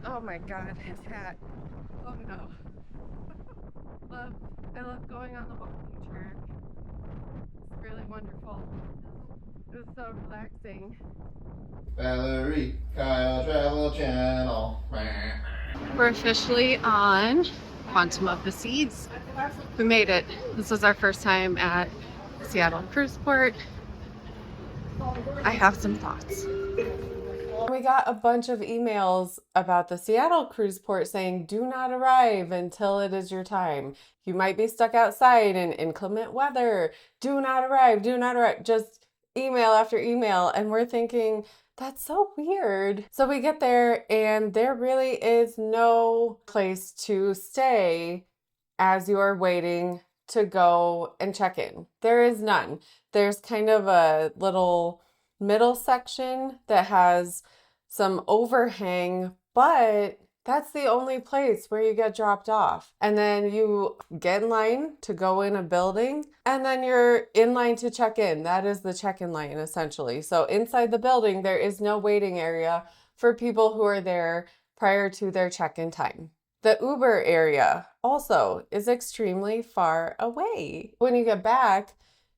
Oh my God, his hat. Oh no. I love going on the walking track. It's really wonderful. It was so relaxing. Valerie, Kyle Travel Channel. We're officially on Quantum of the Seas. We made it. This was our first time at Seattle Cruise Port. I have some thoughts. We got a bunch of emails about the Seattle cruise port saying, do not arrive until it is your time. You might be stuck outside in inclement weather. Do not arrive. Do not arrive. Just email after email. And we're thinking, that's so weird. So we get there and there really is no place to stay as you are waiting to go and check in. There is none. There's kind of a little middle section that has some overhang, but that's the only place where you get dropped off. And then you get in line to go in a building, and then you're in line to check in. That is the check-in line, essentially. So inside the building, there is no waiting area for people who are there prior to their check-in time. The Uber area also is extremely far away. When you get back,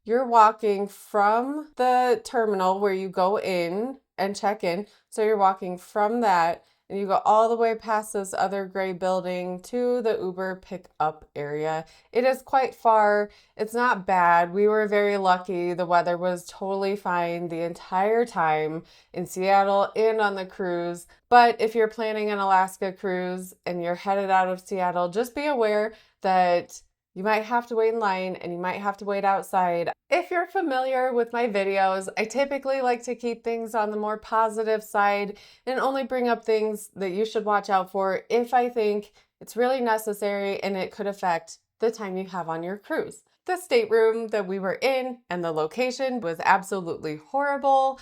you're walking from the terminal where you go in and check in. So you're walking from that and you go all the way past this other gray building to the Uber pickup area. It is quite far. It's not bad. We were very lucky. The weather was totally fine the entire time in Seattle and on the cruise. But if you're planning an Alaska cruise and you're headed out of Seattle, just be aware that you might have to wait in line and you might have to wait outside. If you're familiar with my videos, I typically like to keep things on the more positive side and only bring up things that you should watch out for if I think it's really necessary and it could affect the time you have on your cruise. The stateroom that we were in and the location was absolutely horrible.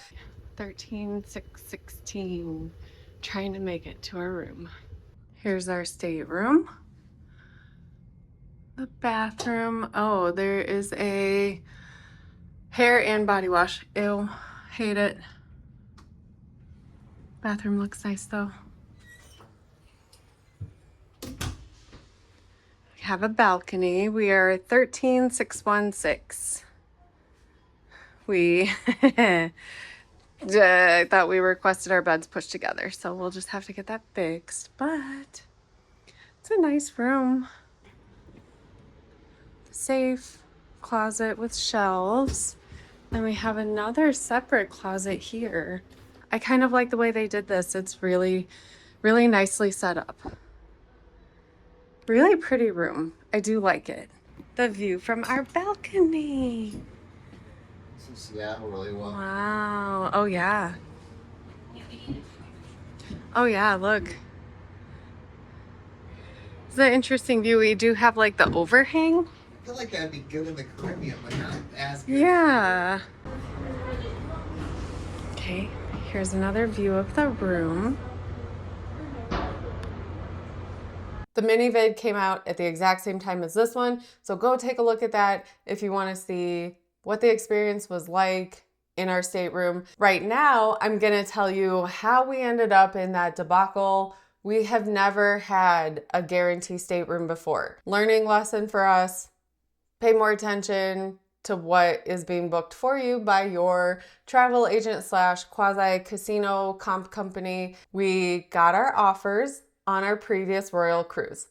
13,616, trying to make it to our room. Here's our stateroom. The bathroom. Oh, there is a hair and body wash. Ew, hate it. Bathroom looks nice though. We have a balcony. We are 13,616. We thought we requested our beds pushed together, so we'll just have to get that fixed. But it's a nice room. Safe closet with shelves. Then we have another separate closet here. I kind of like the way they did this. It's really, really nicely set up. Really pretty room. I do like it. The view from our balcony. This is Seattle really well. Wow. Oh yeah. Oh yeah, look. It's an interesting view. We do have like the overhang. I feel like that'd be good in the Caribbean, but not as good. Yeah. Okay, here's another view of the room. The mini vid came out at the exact same time as this one, so go take a look at that if you want to see what the experience was like in our stateroom. Right now, I'm going to tell you how we ended up in that debacle. We have never had a Guaranty stateroom before. Learning lesson for us. Pay more attention to what is being booked for you by your travel agent / quasi casino comp company. We got our offers on our previous Royal cruise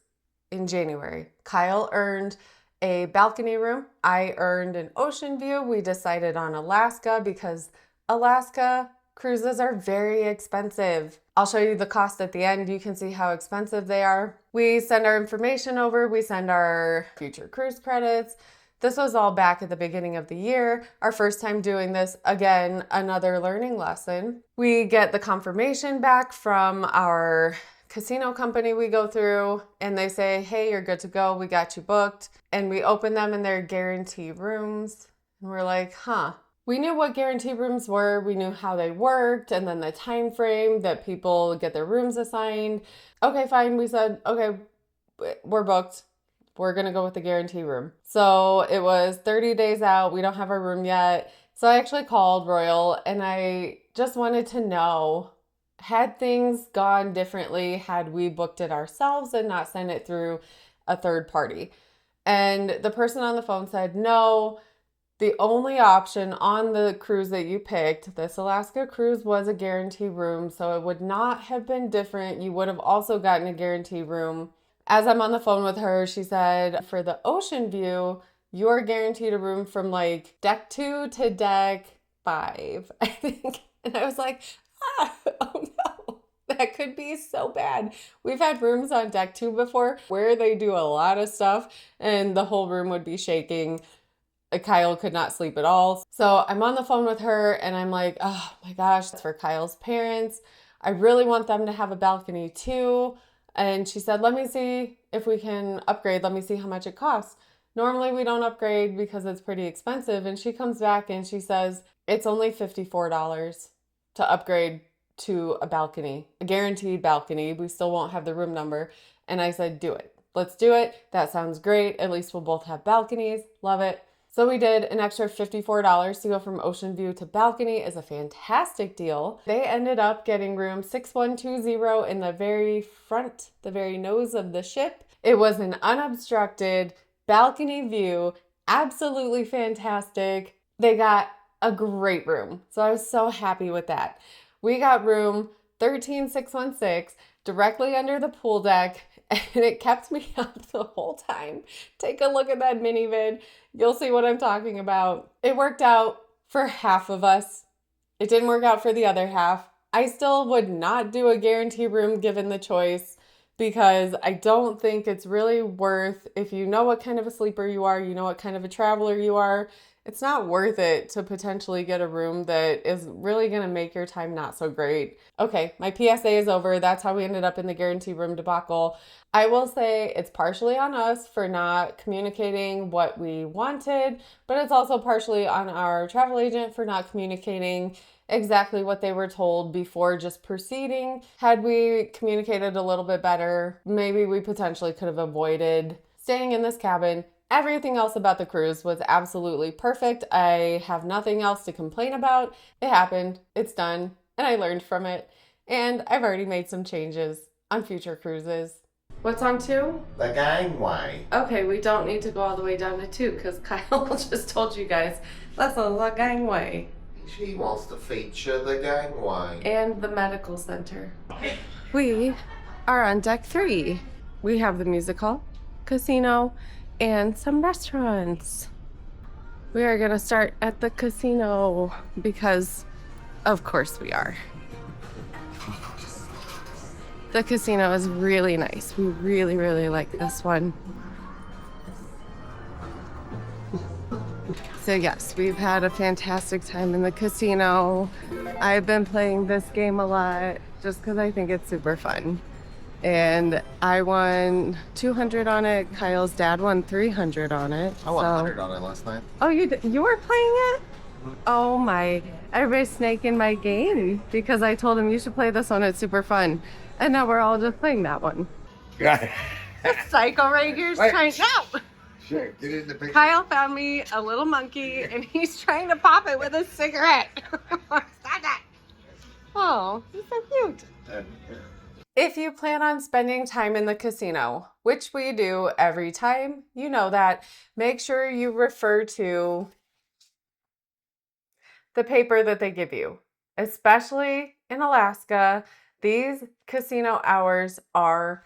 in January. Kyle earned a balcony room. I earned an ocean view. We decided on Alaska because Alaska cruises are very expensive. I'll show you the cost at the end. You can see how expensive they are. We send our information over. We send our future cruise credits. This was all back at the beginning of the year. Our first time doing this, again, another learning lesson. We get the confirmation back from our casino company we go through, and they say, hey, you're good to go. We got you booked. And we open them in their Guaranty rooms. And we're like, huh. We knew what Guaranty rooms were. We knew how they worked, and then the time frame that people get their rooms assigned. Okay, fine. We said, okay, we're booked. We're going to go with the Guaranty room. So it was 30 days out. We don't have our room yet. So I actually called Royal and I just wanted to know Had things gone differently, had we booked it ourselves and not sent it through a third party. And the person on the phone said, no, the only option on the cruise that you picked, this Alaska cruise, was a guarantee room. So it would not have been different. You would have also gotten a guarantee room. As I'm on the phone with her, she said, for the ocean view, you're guaranteed a room from like deck 2 to deck 5, I think. And I was like, oh no, that could be so bad. We've had rooms on deck 2 before where they do a lot of stuff and the whole room would be shaking. Kyle could not sleep at all. So I'm on the phone with her and I'm like, oh my gosh, it's for Kyle's parents. I really want them to have a balcony too. And she said, let me see if we can upgrade. Let me see how much it costs. Normally we don't upgrade because it's pretty expensive. And she comes back and she says, it's only $54 to upgrade to a balcony, a guaranteed balcony. We still won't have the room number. And I said, do it. Let's do it. That sounds great. At least we'll both have balconies. Love it. So we did an extra $54 to go from ocean view to balcony. Is a fantastic deal. They ended up getting room 6120 in the very front, the very nose of the ship. It was an unobstructed balcony view, absolutely fantastic. They got a great room. So I was so happy with that. We got room 13616 directly under the pool deck. And it kept me up the whole time. Take a look at that mini vid. You'll see what I'm talking about. It worked out for half of us. It didn't work out for the other half. I still would not do a guarantee room given the choice because I don't think it's really worth, if you know what kind of a sleeper you are, you know what kind of a traveler you are, it's not worth it to potentially get a room that is really going to make your time not so great. Okay, my PSA is over. That's how we ended up in the guarantee room debacle. I will say it's partially on us for not communicating what we wanted, but it's also partially on our travel agent for not communicating exactly what they were told before just proceeding. Had we communicated a little bit better, maybe we potentially could have avoided staying in this cabin. Everything else about the cruise was absolutely perfect. I have nothing else to complain about. It happened, it's done, and I learned from it. And I've already made some changes on future cruises. What's on 2? The gangway. Okay, we don't need to go all the way down to 2 because Kyle just told you guys that's on the gangway. She wants to feature the gangway. And the medical center. We are on deck 3. We have the music hall, casino, and some restaurants. We are gonna start at the casino because of course we are. The casino is really nice. We really, really like this one. So yes, we've had a fantastic time in the casino. I've been playing this game a lot just because I think it's super fun. And I won 200 on it. Kyle's dad won 300 on it. I won 100 on it last night. Oh, you were playing it? Oh my, everybody's snaking my game because I told him you should play this one, it's super fun. And now we're all just playing that one. Yeah. Psycho Rager's trying out. Sure, get in the picture. Kyle found me a little monkey and he's trying to pop it with a cigarette. Stop that. Oh, he's so cute. If you plan on spending time in the casino, which we do every time, you know that, make sure you refer to the paper that they give you. Especially in Alaska, these casino hours are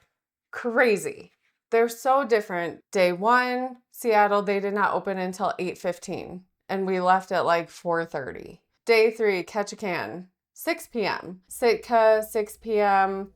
crazy. They're so different. Day 1, Seattle, they did not open until 8:15 and we left at like 4:30. Day 3, Ketchikan, 6 p.m. Sitka, 6 p.m.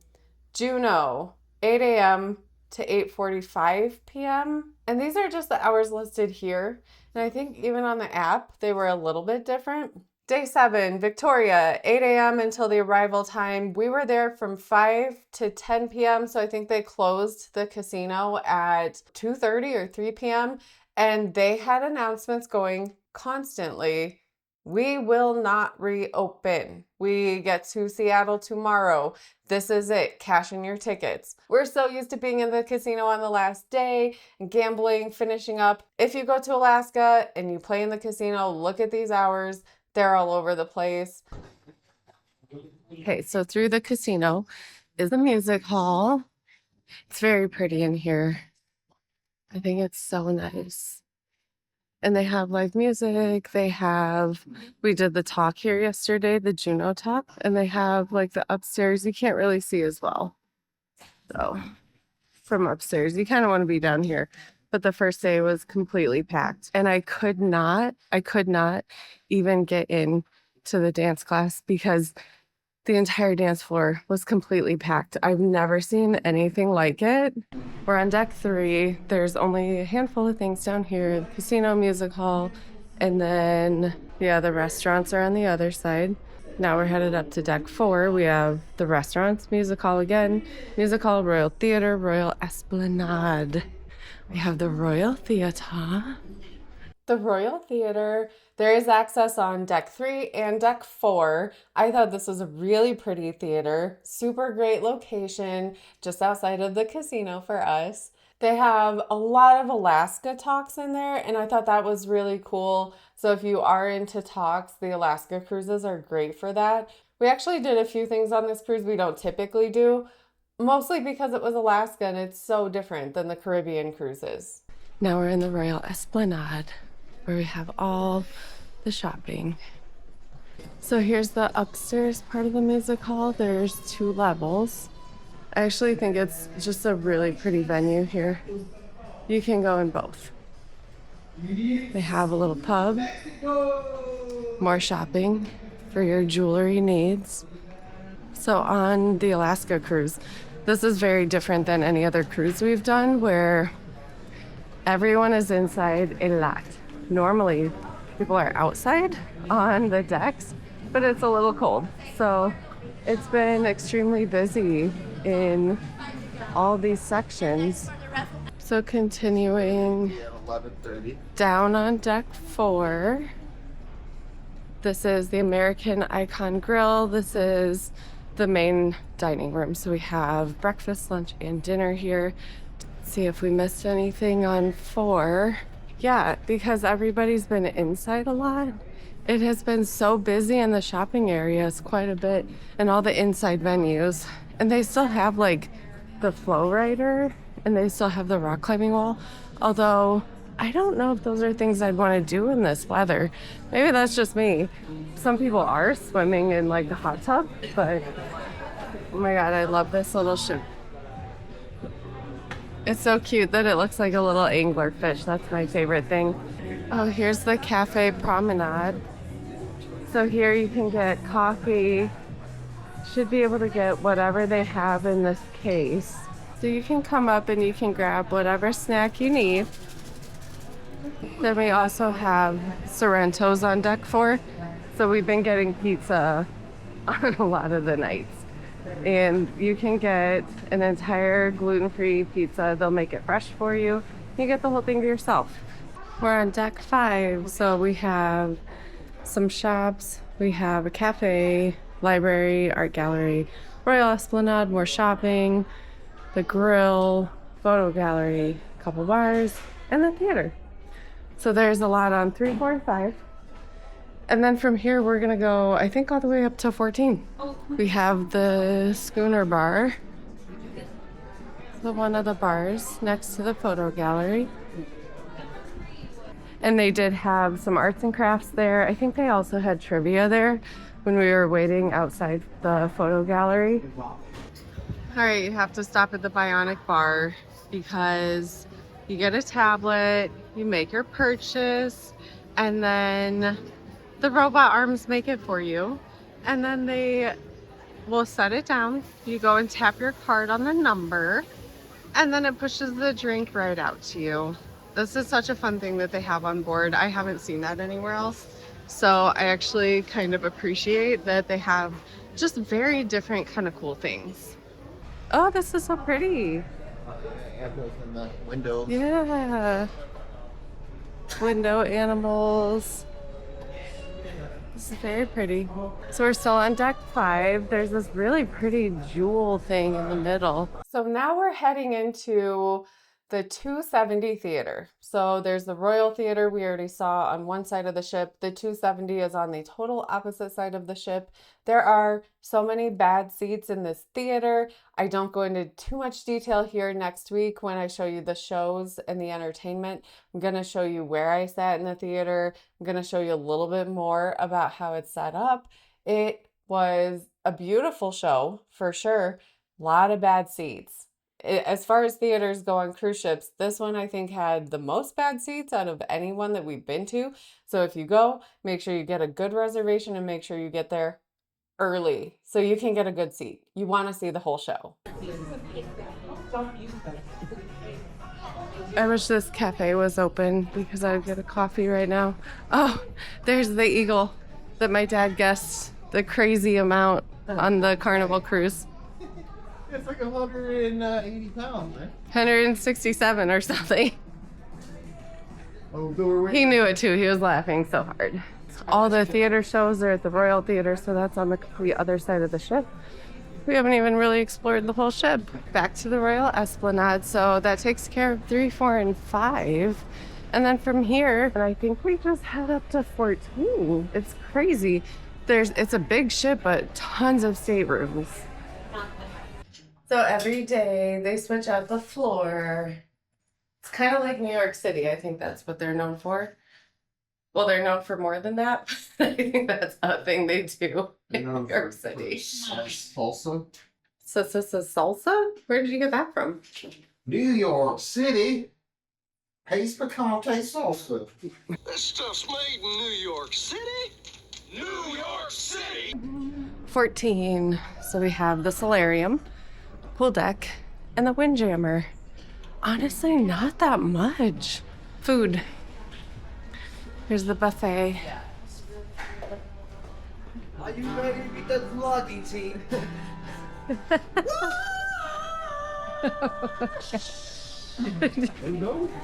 Juneau, 8 a.m. to 8:45 p.m. And these are just the hours listed here. And I think even on the app, they were a little bit different. Day 7, Victoria, 8 a.m. until the arrival time. We were there from 5 to 10 p.m. So I think they closed the casino at 2:30 or 3 p.m. And they had announcements going constantly. We will not reopen. We get to Seattle tomorrow. This is it. Cash in your tickets. We're so used to being in the casino on the last day and gambling, finishing up. If you go to Alaska and you play in the casino, look at these hours. They're all over the place. Okay, so through the casino is the music hall. It's very pretty in here. I think it's so nice. And they have live music. We did the talk here yesterday, the Juno talk, and they have like the upstairs. You can't really see as well. So from upstairs, you kind of want to be down here. But the first day was completely packed. And I could not even get in to the dance class because the entire dance floor was completely packed. I've never seen anything like it. We're on deck 3. There's only a handful of things down here. The casino, music hall, and then, yeah, the restaurants are on the other side. Now we're headed up to deck 4. We have the restaurants, music hall again, music hall, Royal Theater, Royal Esplanade. We have the Royal Theater. The Royal Theater, there is access on deck 3 and deck 4. I thought this was a really pretty theater. Super great location, just outside of the casino for us. They have a lot of Alaska talks in there, and I thought that was really cool. So if you are into talks, the Alaska cruises are great for that. We actually did a few things on this cruise we don't typically do, mostly because it was Alaska and it's so different than the Caribbean cruises. Now we're in the Royal Esplanade, where we have all the shopping. So here's the upstairs part of the music hall. There's 2 levels. I actually think it's just a really pretty venue here. You can go in both. They have a little pub, more shopping for your jewelry needs. So on the Alaska cruise, this is very different than any other cruise we've done where everyone is inside a lot. Normally, people are outside on the decks, but it's a little cold. So it's been extremely busy in all these sections. So continuing down on deck 4, this is the American Icon Grill. This is the main dining room. So we have breakfast, lunch, and dinner here. Let's see if we missed anything on 4. Yeah, because everybody's been inside a lot. It has been so busy in the shopping areas quite a bit and all the inside venues. And they still have like the flow rider and they still have the rock climbing wall. Although I don't know if those are things I'd want to do in this weather. Maybe that's just me. Some people are swimming in like the hot tub, but oh my God, I love this little ship. It's so cute that it looks like a little anglerfish. That's my favorite thing. Oh, here's the Cafe Promenade. So here you can get coffee. Should be able to get whatever they have in this case. So you can come up and you can grab whatever snack you need. Then we also have Sorrento's on deck 4. So we've been getting pizza on a lot of the nights. And you can get an entire gluten-free pizza. They'll make it fresh for you. You get the whole thing to yourself. We're on deck 5, so we have some shops. We have a cafe, library, art gallery, Royal Esplanade, more shopping, the grill, photo gallery, a couple bars, and the theater. So there's a lot on 3, 4, and 5. And then from here, we're gonna go, I think, all the way up to 14. We have the Schooner Bar, one of the bars next to the photo gallery. And they did have some arts and crafts there. I think they also had trivia there when we were waiting outside the photo gallery. All right, you have to stop at the Bionic Bar because you get a tablet, you make your purchase, and then the robot arms make it for you. And then they will set it down. You go and tap your card on the number, and then it pushes the drink right out to you. This is such a fun thing that they have on board. I haven't seen that anywhere else. So I actually kind of appreciate that they have just very different kind of cool things. Oh, this is so pretty. Have those in the windows. Yeah. Window animals. This is very pretty. So we're still on deck 5. There's this really pretty jewel thing in the middle. So now we're heading into the 270 Theater. So there's the Royal Theater we already saw on one side of the ship. The 270 is on the total opposite side of the ship. There are so many bad seats in this theater. I don't go into too much detail here. Next week when I show you the shows and the entertainment. I'm going to show you where I sat in the theater. I'm going to show you a little bit more about how it's set up. It was a beautiful show for sure. A lot of bad seats. As far as theaters go on cruise ships, this one I think had the most bad seats out of anyone that we've been to. So if you go, make sure you get a good reservation and make sure you get there early so you can get a good seat. You want to see the whole show. I wish this cafe was open because I would get a coffee right now. Oh, there's the Eagle that my dad guessed the crazy amount on the Carnival cruise. It's like 180 pounds, man. 167 or something. Oh, he knew it too. He was laughing so hard. All the theater shows are at the Royal Theater, so that's on the complete other side of the ship. We haven't even really explored the whole ship. Back to the Royal Esplanade, so that takes care of 3, 4, and 5. And then from here, and I think we just head up to 14. It's crazy. It's a big ship, but tons of staterooms. So every day they switch out the floor. It's kind of like New York City. I think that's what they're known for. Well, they're known for more than that. I think that's a thing they do in New York City. Salsa? Salsa? Where did you get that from? New York City. Pace picante salsa. This stuff's made in New York City. New York City. 14. So we have the solarium, pool deck, and the windjammer. Honestly, not that much. Food. Here's the buffet. Are you ready to beat that vlogging team?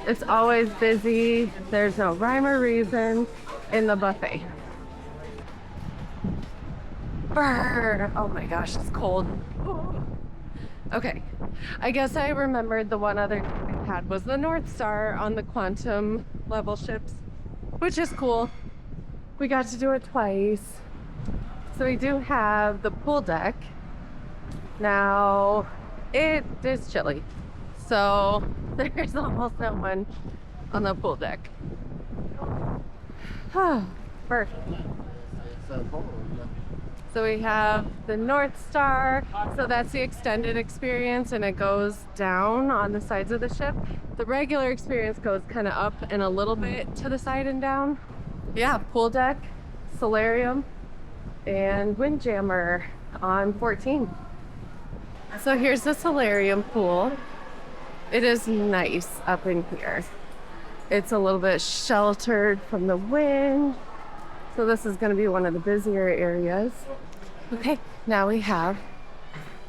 It's always busy. There's no rhyme or reason in the buffet. Brr. Oh my gosh, it's cold. Okay, I guess I remembered the one other thing we had was the North Star on the quantum level ships, which is cool. We got to do it twice. So we do have the pool deck. Now, it is chilly. So there's almost no one on the pool deck. Birth. So we have the North Star. So that's the extended experience and it goes down on the sides of the ship. The regular experience goes kind of up and a little bit to the side and down. Yeah, pool deck, solarium, and windjammer on 14. So here's the solarium pool. It is nice up in here. It's a little bit sheltered from the wind. So this is going to be one of the busier areas. Okay, now we have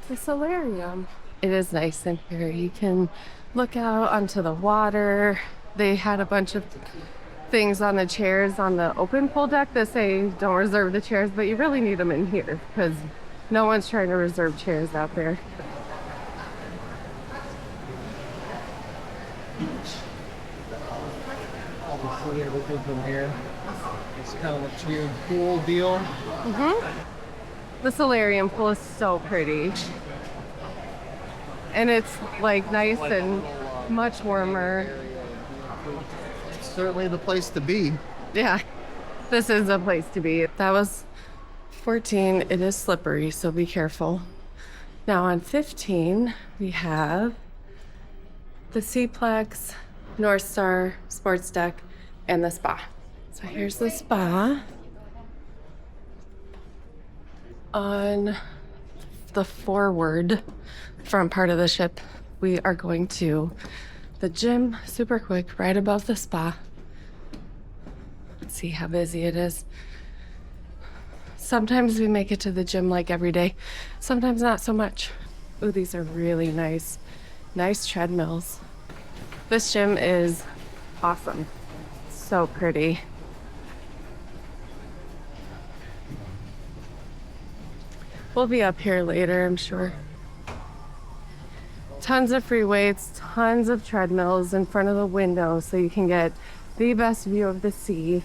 the solarium. It is nice in here. You can look out onto the water. They had a bunch of things on the chairs on the open pool deck that say don't reserve the chairs, but you really need them in here because no one's trying to reserve chairs out there. Obviously, everything from here. It's kind of a tiered pool deal. The solarium pool is so pretty. And it's like nice and much warmer. It's certainly the place to be. Yeah, this is a place to be. That was 14. It is slippery, so be careful. Now on 15, we have the Seaplex, North Star, sports deck, and the spa. So here's the spa. On the forward front part of the ship, we are going to the gym super quick right above the spa. Let's see how busy it is. Sometimes we make it to the gym like every day, sometimes not so much. Ooh, these are really nice. Nice treadmills. This gym is awesome. So pretty. We'll be up here later, I'm sure. Tons of free weights, tons of treadmills in front of the window so you can get the best view of the sea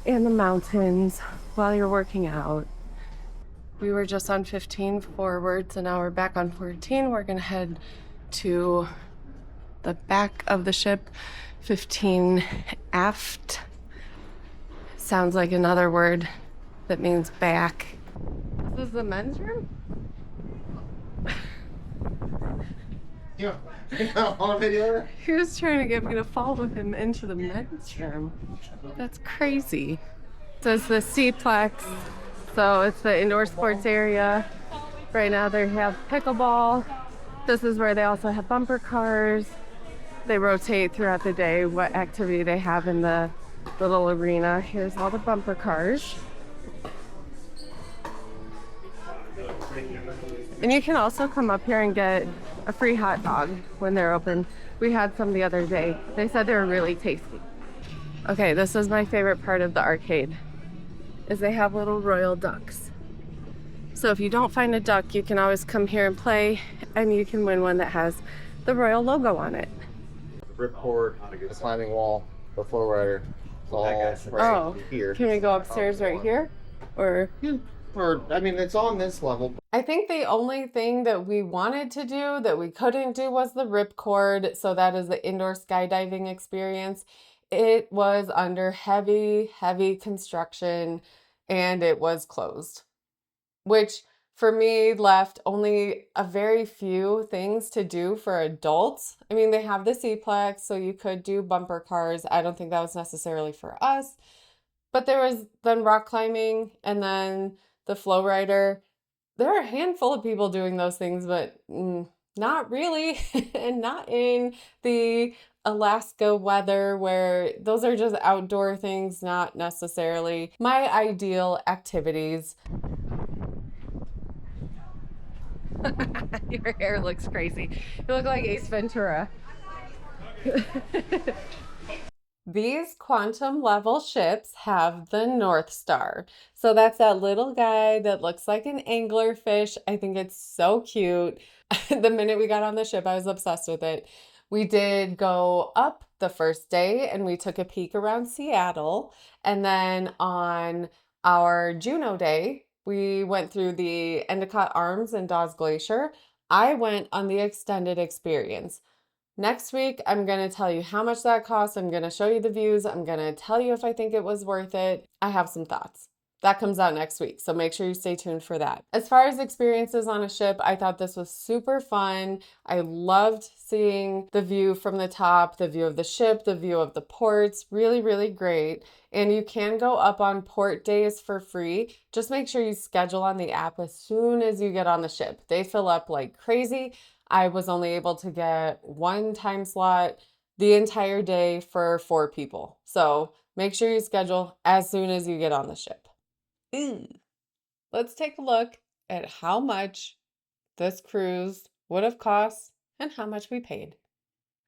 and the mountains while you're working out. We were just on 15 forward, so now we're back on 14. We're gonna head to the back of the ship, 15 aft. Sounds like another word that means back. This is the men's room? Yeah. On video? He was trying to get me to follow him into the men's room. That's crazy. It says the Cplex, so it's the indoor sports area. Right now they have pickleball. This is where they also have bumper cars. They rotate throughout the day what activity they have in the little arena. Here's all the bumper cars. And you can also come up here and get a free hot dog when they're open. We had some the other day. They said they were really tasty. Okay, this is my favorite part of the arcade, is they have little royal ducks. So if you don't find a duck, you can always come here and play, and you can win one that has the royal logo on it. The ripcord, the climbing wall, the flow rider. It's all right here. Can we go upstairs right here? Or I mean, it's on this level. I think the only thing that we wanted to do that we couldn't do was the ripcord. So that is the indoor skydiving experience. It was under heavy, heavy construction and it was closed, which for me left only a very few things to do for adults. I mean, they have the Cplex, so you could do bumper cars. I don't think that was necessarily for us, but there was then rock climbing and then the flow rider. There are a handful of people doing those things, but not really, and not in the Alaska weather where those are just outdoor things, not necessarily my ideal activities. Your hair looks crazy. You look like Ace Ventura. These quantum level ships have the North Star. So that's that little guy that looks like an anglerfish. I think it's so cute. The minute we got on the ship, I was obsessed with it. We did go up the first day and we took a peek around Seattle. And then on our Juneau day, we went through the Endicott Arms and Dawes Glacier. I went on the extended experience. Next week, I'm going to tell you how much that cost. I'm going to show you the views. I'm going to tell you if I think it was worth it. I have some thoughts. That comes out next week, so make sure you stay tuned for that. As far as experiences on a ship, I thought this was super fun. I loved seeing the view from the top, the view of the ship, the view of the ports. Really, really great. And you can go up on port days for free. Just make sure you schedule on the app as soon as you get on the ship. They fill up like crazy. I was only able to get one time slot the entire day for 4 people. So make sure you schedule as soon as you get on the ship. Let's take a look at how much this cruise would have cost and how much we paid.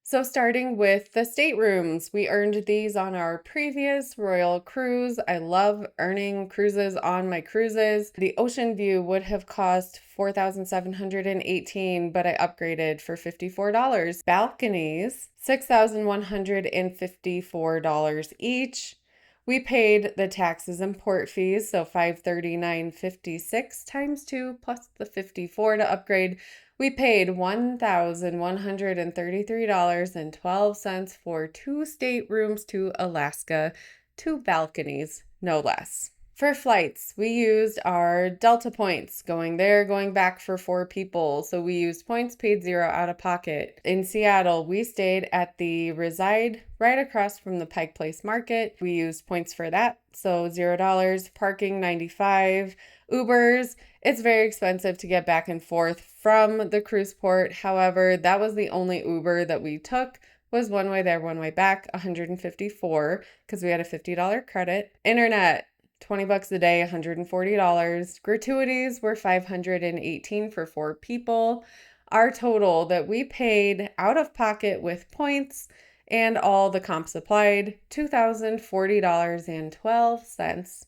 So starting with the staterooms, we earned these on our previous Royal cruise. I love earning cruises on my cruises. The ocean view would have cost $4,718, but I upgraded for $54. Balconies, $6,154 each. We paid the taxes and port fees, so $539.56 times 2 plus the $54 to upgrade. We paid $1,133.12 for 2 staterooms to Alaska, 2 balconies, no less. For flights, we used our Delta points, going there, going back for 4 people. So we used points, paid 0 out of pocket. In Seattle, we stayed at the Reside right across from the Pike Place Market. We used points for that, so $0. Parking, $95. Ubers, it's very expensive to get back and forth from the cruise port. However, that was the only Uber that we took. Was one way there, one way back, $154 because we had a $50 credit. Internet, $20 a day, $140. Gratuities were $518 for 4 people. Our total that we paid out of pocket with points and all the comps applied, $2,040.12.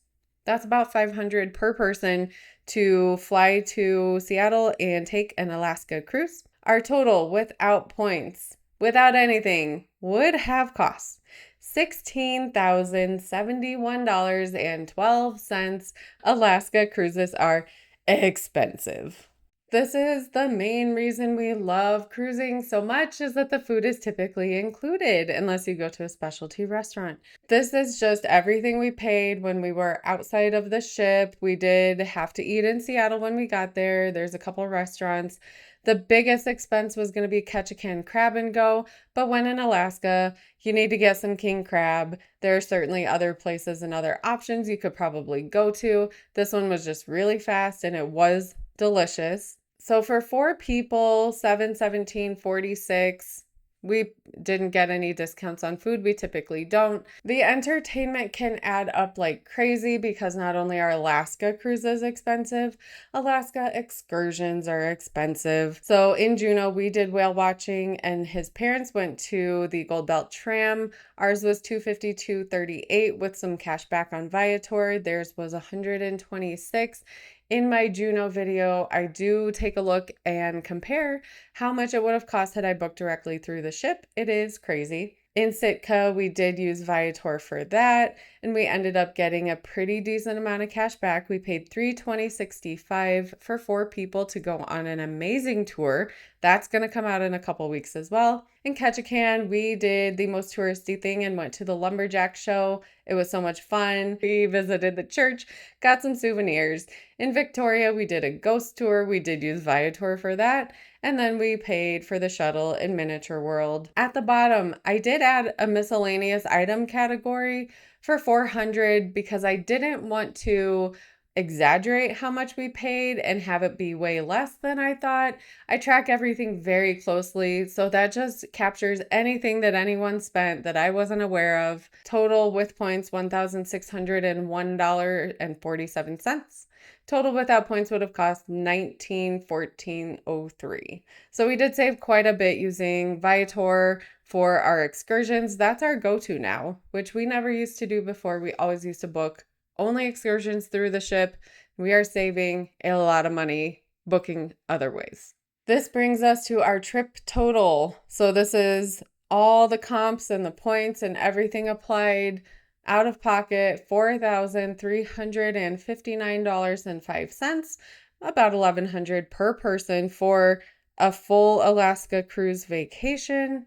That's about $500 per person to fly to Seattle and take an Alaska cruise. Our total without points, without anything, would have cost $16,071.12. Alaska cruises are expensive. This is the main reason we love cruising so much, is that the food is typically included unless you go to a specialty restaurant. This is just everything we paid when we were outside of the ship. We did have to eat in Seattle when we got there. There's a couple restaurants. The biggest expense was going to be Ketchikan Crab and Go, but when in Alaska, you need to get some king crab. There are certainly other places and other options you could probably go to. This one was just really fast and it was delicious. So for 4 people, $717.46. We didn't get any discounts on food. We typically don't. The entertainment can add up like crazy because not only are Alaska cruises expensive, Alaska excursions are expensive. So in Juneau, we did whale watching and his parents went to the Gold Belt Tram. Ours was $252.38 with some cash back on Viator. Theirs was $126. In my Juneau video, I do take a look and compare how much it would have cost had I booked directly through the ship. It is crazy. In Sitka, we did use Viator for that, and we ended up getting a pretty decent amount of cash back. We paid $320.65 for 4 people to go on an amazing tour. That's going to come out in a couple weeks as well. In Ketchikan, we did the most touristy thing and went to the lumberjack show. It was so much fun. We visited the church, got some souvenirs. In Victoria, we did a ghost tour. We did use Viator for that. And then we paid for the shuttle in Miniature World. At the bottom, I did add a miscellaneous item category for $400 because I didn't want to exaggerate how much we paid and have it be way less than I thought. I track everything very closely, so that just captures anything that anyone spent that I wasn't aware of. Total with points, $1,601.47. Total without points would have cost $1914.03. So we did save quite a bit using Viator for our excursions. That's our go-to now, which we never used to do before. We always used to book only excursions through the ship. We are saving a lot of money booking other ways. This brings us to our trip total. So this is all the comps and the points and everything applied. Out of pocket, $4,359.05, about $1,100 per person for a full Alaska cruise vacation.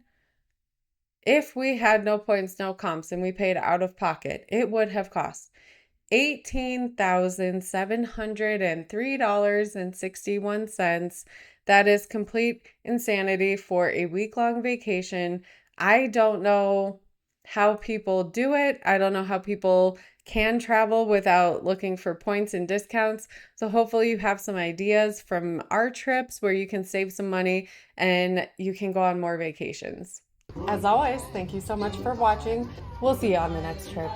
If we had no points, no comps, and we paid out of pocket, it would have cost $18,703.61. That is complete insanity for a week-long vacation. I don't know how people do it. I don't know how people can travel without looking for points and discounts. So hopefully you have some ideas from our trips where you can save some money and you can go on more vacations. As always, thank you so much for watching. We'll see you on the next trip.